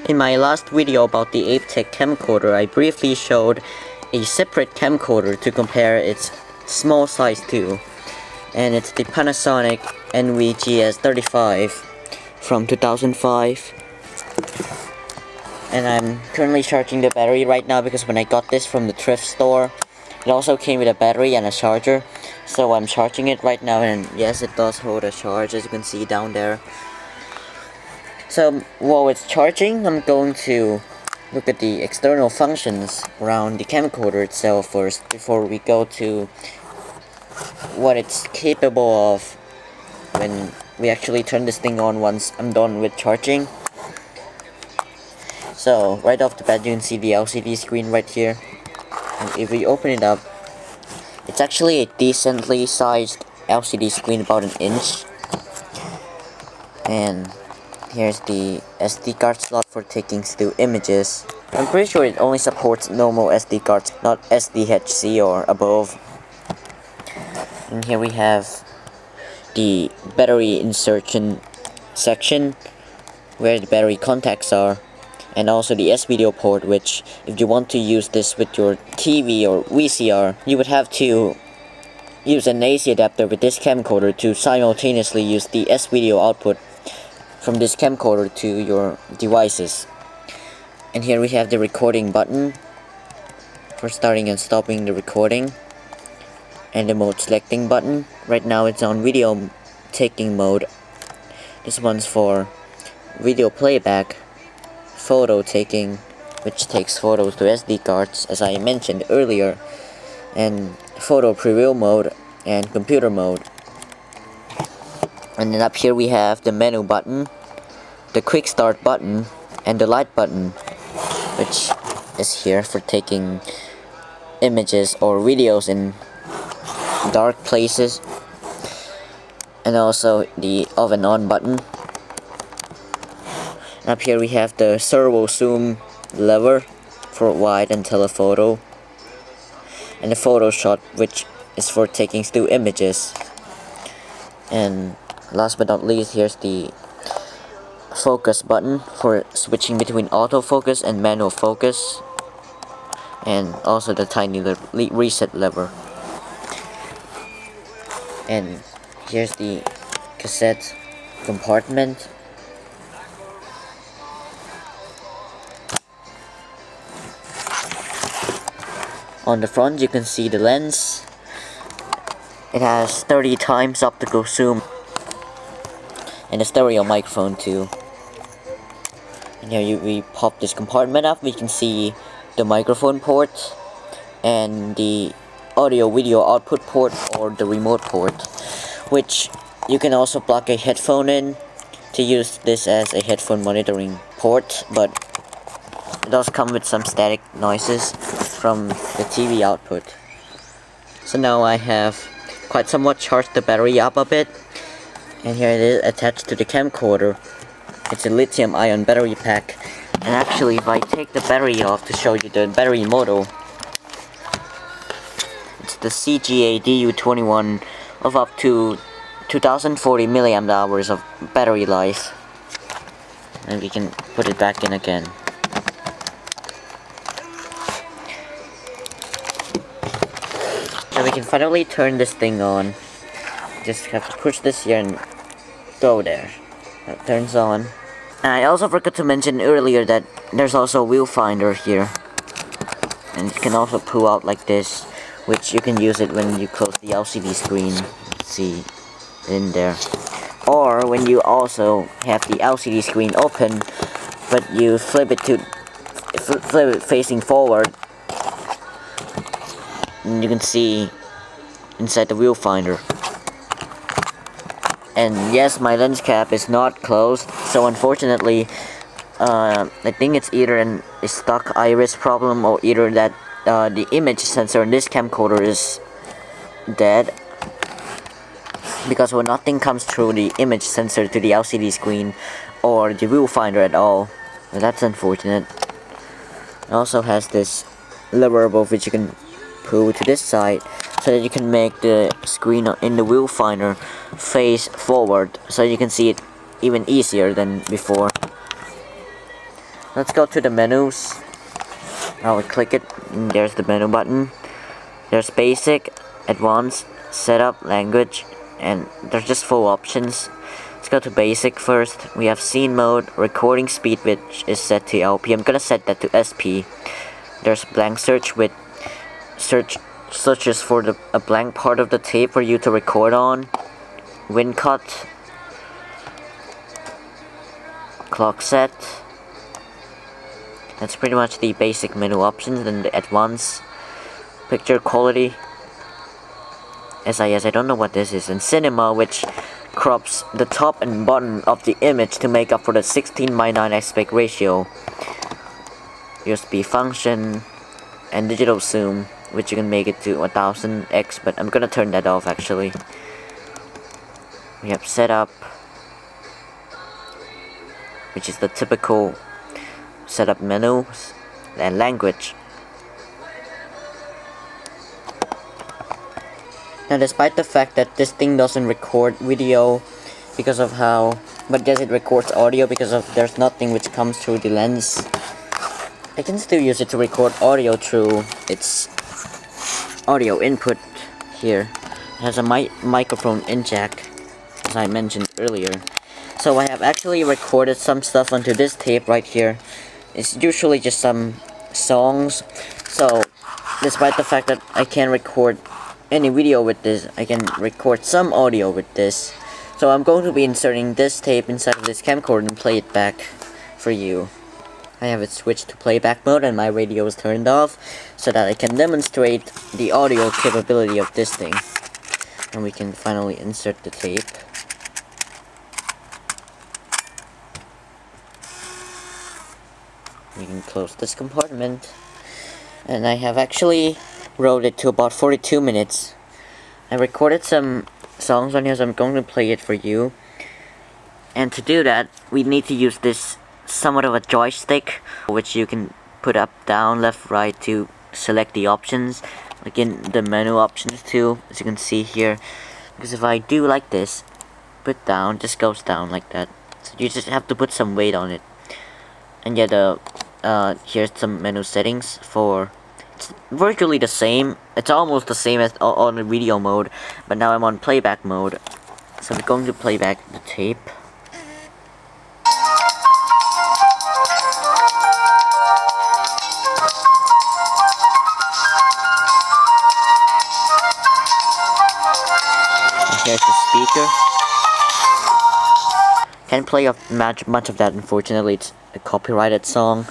In my last video about the Aptech camcorder, I briefly showed a separate camcorder to compare its small size to, and it's the Panasonic NV-GS35 from 2005. And I'm currently charging the battery right now because when I got this from the Thrift store, it also came with a battery and a charger. So I'm charging it right now, and yes, it does hold a charge, as you can see down there. So while it's charging, I'm going to look at the external functions around the camcorder itself first before we go to what it's capable of when we actually turn this thing on once I'm done with charging. So right off the bat, you can see the LCD screen right here, and if we open it up, it's actually a decently sized LCD screen, about an inch. And here's the SD card slot for taking still images. I'm pretty sure it only supports normal SD cards, not SDHC or above. And here we have the battery insertion section where the battery contacts are, and also the S-video port, which if you want to use this with your TV or VCR, you would have to use an AC adapter with this camcorder to simultaneously use the S-video output from this camcorder to your devices. And here we have the recording button for starting and stopping the recording, and the mode selecting button. Right now it's on video taking mode. This one's for video playback, photo taking, which takes photos to SD cards as I mentioned earlier, and photo preview mode and computer mode. And then up here we have the menu button, the quick start button, and the light button, which is here for taking images or videos in dark places, and also the off and on button. And up here we have the servo zoom lever for wide and telephoto, and the photo shot, which is for taking still images. And last but not least, here's the focus button for switching between autofocus and manual focus, and also the tiny reset lever. And here's the cassette compartment. On the front you can see the lens. It has 30 times optical zoom and a stereo microphone too. And here we pop this compartment up, we can see the microphone port and the audio video output port, or the remote port, which you can also plug a headphone in to use this as a headphone monitoring port, but it does come with some static noises from the TV output. So now I have quite somewhat charged the battery up a bit, and here it is attached to the camcorder. It's a lithium-ion battery pack, and actually if I take the battery off to show you the battery model, it's the CGA DU21 of up to 2040 milliamp hours of battery life. And we can put it back in again. And we can finally turn this thing on. Just have to push this here and go there. That turns on. And I also forgot to mention earlier that there's also a viewfinder here, and it can also pull out like this, which you can use it when you close the LCD screen. See in there, or when you also have the LCD screen open but you flip it facing forward, and you can see inside the viewfinder. And yes, my lens cap is not closed, so unfortunately I think it's either a stuck iris problem, or either that the image sensor in this camcorder is dead, because when nothing comes through the image sensor to the LCD screen or the viewfinder at all, well, that's unfortunate. It also has this lever above which you can pull to this side, so that you can make the screen in the viewfinder face forward, so you can see it even easier than before. Let's go to the menus. I'll click it, and there's the menu button. There's basic, advanced, setup, language, and there's just 4 options. Let's go to basic first. We have scene mode, recording speed, which is set to LP. I'm gonna set that to SP. There's blank search with searches for a blank part of the tape for you to record on. Wind cut, clock set. That's pretty much the basic menu options. Then the advanced, picture quality, SIS, I don't know what this is, and cinema, which crops the top and bottom of the image to make up for the 16:9 aspect ratio. USB function, and digital zoom, which you can make it to 1000x, but I'm gonna turn that off actually. We have setup, which is the typical setup menu, and language. Now, despite the fact that this thing doesn't record video because of how, but yes, it records audio because of there's nothing which comes through the lens, I can still use it to record audio through its audio input here. It has a microphone in jack, as I mentioned earlier. So I have actually recorded some stuff onto this tape right here. It's usually just some songs. So despite the fact that I can't record any video with this, I can record some audio with this. So I'm going to be inserting this tape inside of this camcorder and play it back for you. I have it switched to playback mode and my radio is turned off so that I can demonstrate the audio capability of this thing. And we can finally insert the tape. We can close this compartment. And I have actually wrote it to about 42 minutes. I recorded some songs on here, so I'm going to play it for you. And to do that, we need to use this somewhat of a joystick, which you can put up, down, left, right to select the options. Again, the menu options too, as you can see here. Because if I do like this, put down, just goes down like that. So you just have to put some weight on it. And yeah, here's some menu settings for. It's virtually the same. It's almost the same as on the video mode, but now I'm on playback mode. So we're going to play back the tape. And here's the speaker. Can't play much of that, unfortunately. It's a copyrighted song.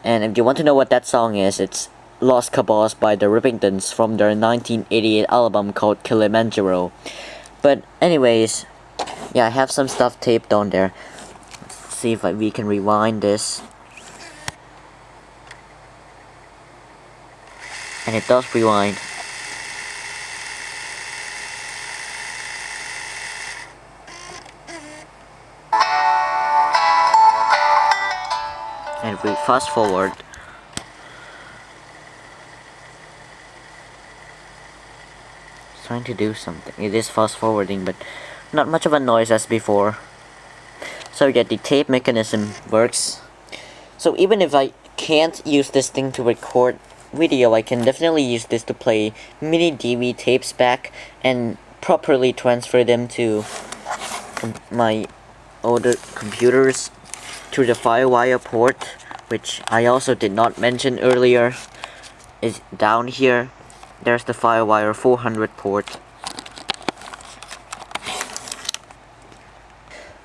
And if you want to know what that song is, it's Lost Cabals by the Rippingtons from their 1988 album called Kilimanjaro. But anyways, yeah, I have some stuff taped on there. Let's see if we can rewind this. And it does rewind. And if we fast forward, trying to do something. It is fast forwarding, but not much of a noise as before. So yeah, the tape mechanism works. So even if I can't use this thing to record video, I can definitely use this to play MiniDV tapes back and properly transfer them to my older computers through the FireWire port, which I also did not mention earlier, is down here. There's the FireWire 400 port.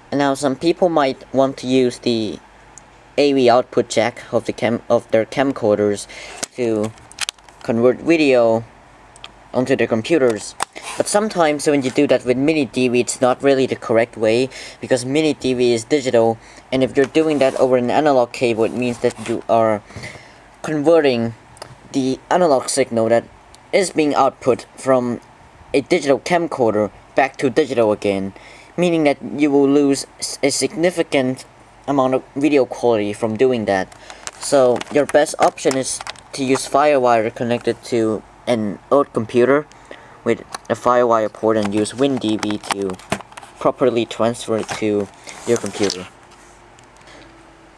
And now some people might want to use the AV output jack of their camcorders to convert video onto their computers. But sometimes when you do that with MiniDV, it's not really the correct way, because MiniDV is digital, and if you're doing that over an analog cable, it means that you are converting the analog signal that is being output from a digital camcorder back to digital again, meaning that you will lose a significant amount of video quality from doing that. So your best option is to use FireWire connected to an old computer with a FireWire port and use WinDV to properly transfer it to your computer.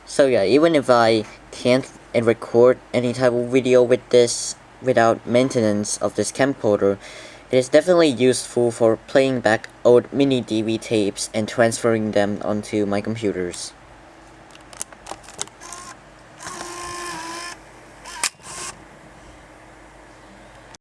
So yeah, even if I can't record any type of video with this without maintenance of this camcorder, it is definitely useful for playing back old MiniDV tapes and transferring them onto my computers.